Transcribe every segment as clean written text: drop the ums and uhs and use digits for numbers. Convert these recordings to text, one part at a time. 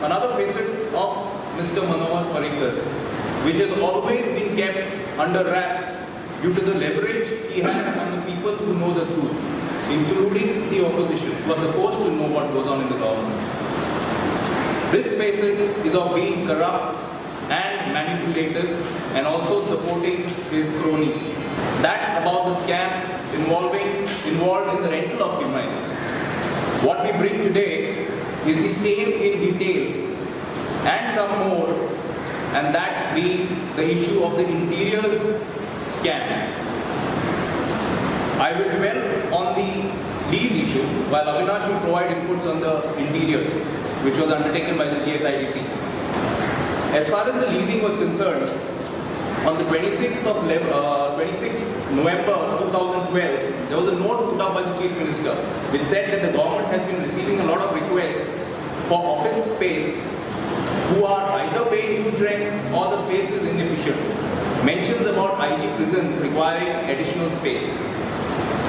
another facet of Mr. Parrikar, which has always been kept under wraps due to the leverage he has on the people who know the truth, including the opposition, who are supposed to know what goes on in the government. This facet is of being corrupt and manipulative and also supporting his cronies. That about the scam involved in the rental of premises. What we bring today is the same in detail and some more, and that being the issue of the interiors scam. I will dwell on the lease issue while Avinash will provide inputs on the interiors, which was undertaken by the GSIDC. As far as the leasing was concerned, on the 26th November 2012, there was a note put up by the Chief Minister which said that the government has been receiving a lot of requests for office space who are either paying huge rents or the space is inefficient. Mentions about IG prisons requiring additional space.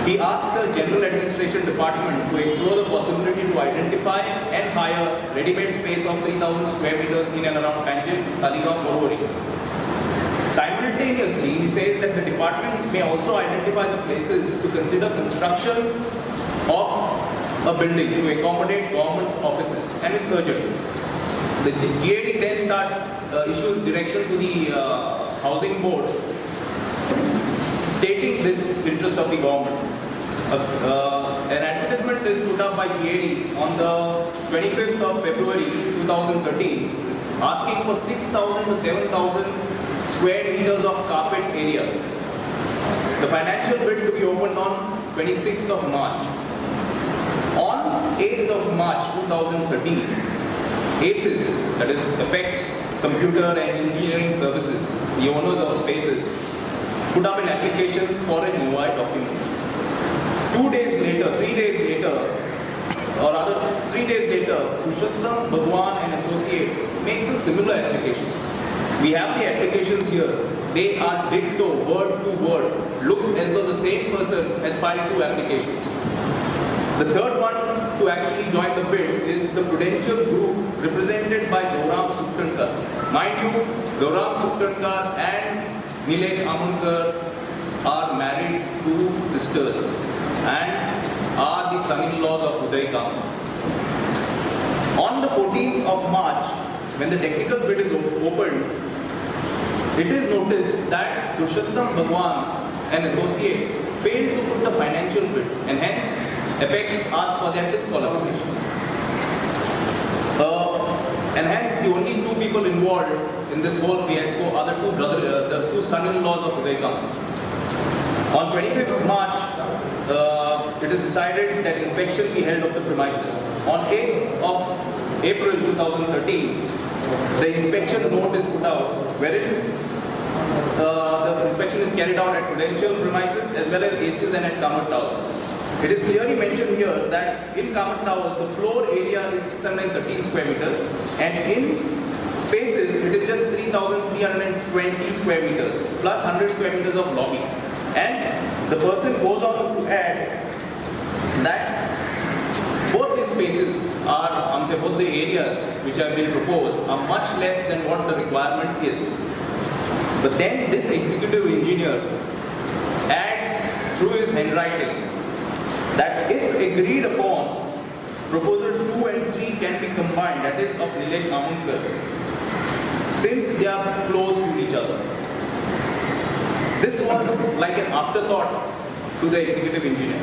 He asked the General Administration Department to explore the possibility to identify and hire ready-made space of 3,000 square meters in and around Panjim, Talegaon, Morori. Simultaneously, he says that the department may also identify the places to consider construction of a building to accommodate government offices, and it's urgent. The GAD then issues direction to the Housing Board stating this interest of the government. An advertisement is put up by GAD on the 25th of February 2013 asking for 6,000 to 7,000 square meters of carpet area. The financial bid to be opened on 26th of March. On 8th of March 2013, ACES, that is Apex Computer and Engineering Services, the owners of spaces, put up an application for a UI document. 3 days later, Purushottam Bhagwan and Associates makes a similar application. We have the applications here. They are ditto, word to word. Looks as though the same person has filed 2 applications. The third one to actually join the bid is the Prudential Group represented by Gauram Suktankar. Mind you, Gauram Suktankar and Nilesh Amonkar are married to sisters and are the son-in-laws of Uday Kamat. On the 14th of March, when the technical bid is opened, it is noticed that Purushottam Bhagwan and Associates failed to put the financial bid, and hence Apex asked for their disqualification. And hence the only 2 people involved in this whole fiasco are the two son-in-laws of Uday Kamat. On 25th March, it is decided that inspection be held of the premises. On 8th of April 2013, the inspection note is put out, wherein the inspection is carried out at Prudential premises as well as ACES and at Kamat Towers. It is clearly mentioned here that in Kamat Towers, the floor area is 613 square meters, and in spaces, it is just 3,320 square meters, plus 100 square meters of lobby. And the person goes on to add that both these spaces are, both the areas which have been proposed are much less than what the requirement is. But then this executive engineer adds through his handwriting that if agreed upon, proposal 2 and 3 can be combined, that is of Nilesh Amonkar, since they are close to each other. This was like an afterthought to the executive engineer.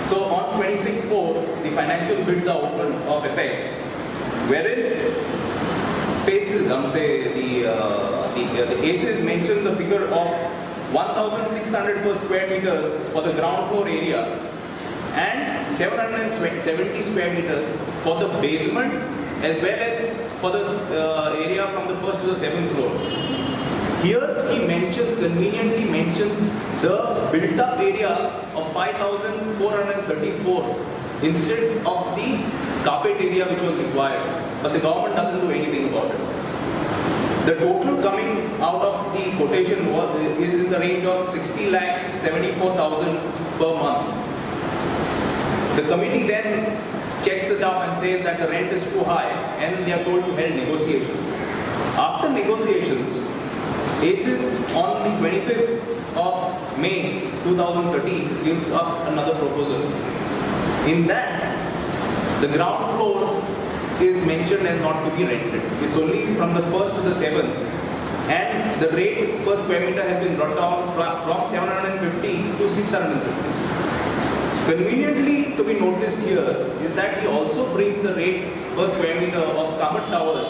So on 26/4, the financial bids are open of Apex, wherein spaces, the ACES mentions a figure of 1,600 per square meters for the ground floor area and 770 square meters for the basement as well as for the area from the 1st to the 7th floor. Here he conveniently mentions the built-up area of 5,434 instead of the carpet area which was required, but the government doesn't do anything about it. The total coming out of the quotation is in the range of 60,74,000 per month. The committee then checks it up and says that the rent is too high, and they are told to hold negotiations. After negotiations, ACES on the 25th of May 2013 gives up another proposal. In that, the ground floor is mentioned as not to be rented. It's only from the 1st to the 7th, and the rate per square meter has been brought down from 750 to 650. Conveniently to be noticed here is that he also brings the rate per square meter of Kamat Towers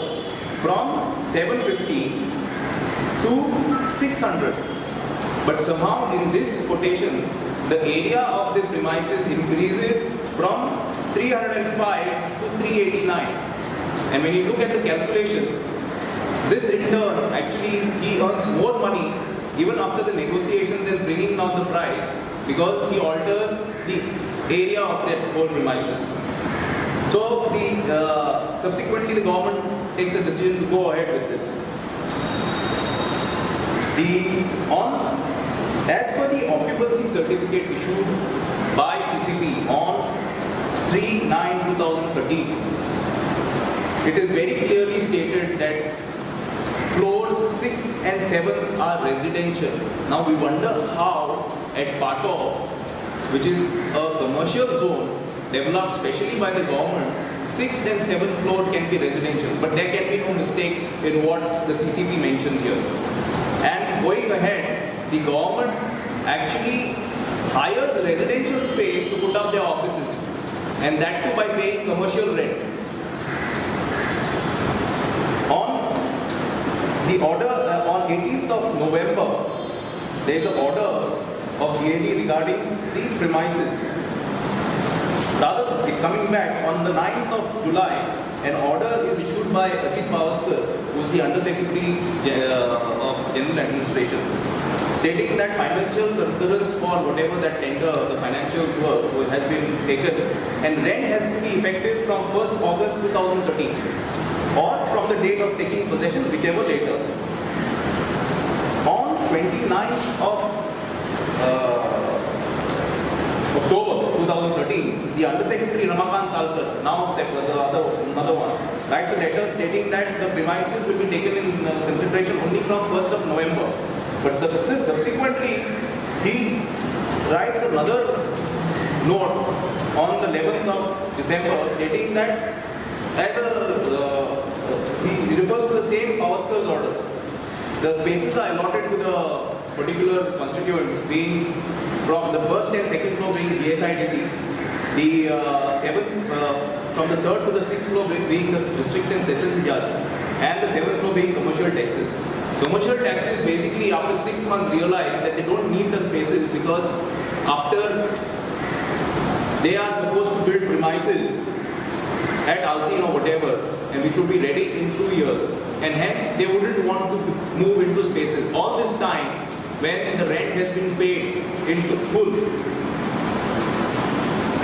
from 750 to 600. But somehow in this quotation, the area of the premises increases from 305 to 389. And when you look at the calculation, this in turn, actually he earns more money even after the negotiations and bringing down the price, because he alters the area of that whole premises. So subsequently the government takes a decision to go ahead with this. As per the occupancy certificate issued by CCP on 3/9/2013, it is very clearly stated that floors 6 and 7 are residential. Now we wonder how at Pato, which is a commercial zone developed specially by the government, 6th and 7th floor can be residential. But there can be no mistake in what the CCP mentions here. And going ahead, the government actually hires residential space to put up their offices, and that too by paying commercial rent. On the order on 18th of November, there is an order of GAD regarding the premises. Rather, coming back, on the 9th of July, an order is issued by Ajit Pavaskar, who is the Under Secretary of General Administration, stating that financial concurrence for whatever that tender, the financials were, has been taken, and rent has to be effective from 1st August 2013 or from the date of taking possession, whichever later. On 29th of October 2013, the Under Secretary Ramakant Talkar, now another one, writes a letter stating that the premises will be taken in consideration only from 1st of November. But subsequently, he writes another note on the 11th of December stating that he refers to the same Pavaskar's order. The spaces are allotted to the particular constituents, being from the 1st and 2nd floor being GSIDC, the 7th, from the 3rd to the 6th floor being the district and session judge, and the 7th floor being commercial taxes. Commercial taxes basically after 6 months realize that they don't need the spaces, because after they are supposed to build premises at Altin or whatever, and which would be ready in 2 years, and hence they wouldn't want to move into spaces. All this time, when the rent has been paid into full,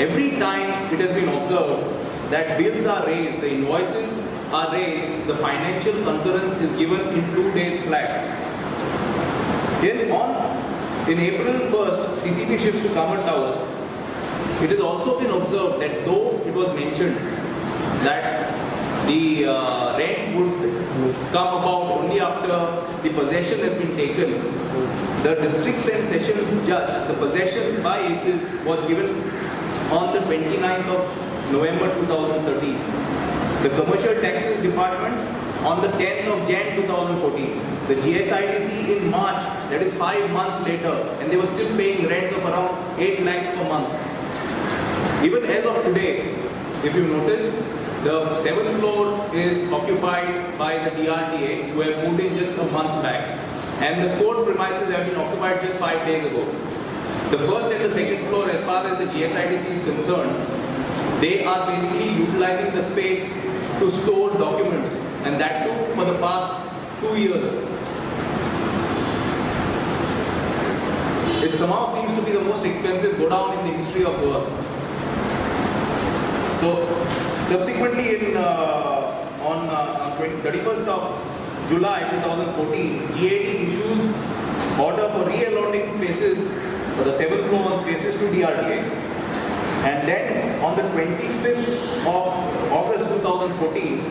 every time it has been observed that bills are raised, the invoices are raised, the financial concurrence is given in 2 days flat. In April 1st, TCP shifts to Kamat Towers. It has also been observed that though it was mentioned that the rent would come about only after the possession has been taken, the district and session judge, the possession by ACES was given on the 29th of November 2013. The Commercial Taxes Department on the 10th of Jan 2014. The GSIDC in March, that is 5 months later, and they were still paying rents of around 8 lakhs per month. Even as of today, if you notice, the 7th floor is occupied by the DRDA, who have moved in just a month back. And the court premises have been occupied just 5 days ago. The 1st and the 2nd floor, as far as the GSIDC is concerned, they are basically utilizing the space to store documents, and that too for the past 2 years. It somehow seems to be the most expensive go down in the history of Goa. So, subsequently, on 31st of July 2014, GAD issues order for reallocating spaces, for the 7th floor on spaces to DRDA. And then on the 25th of August 2014,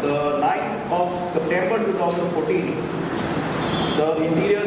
the 9th of September 2014, the Interior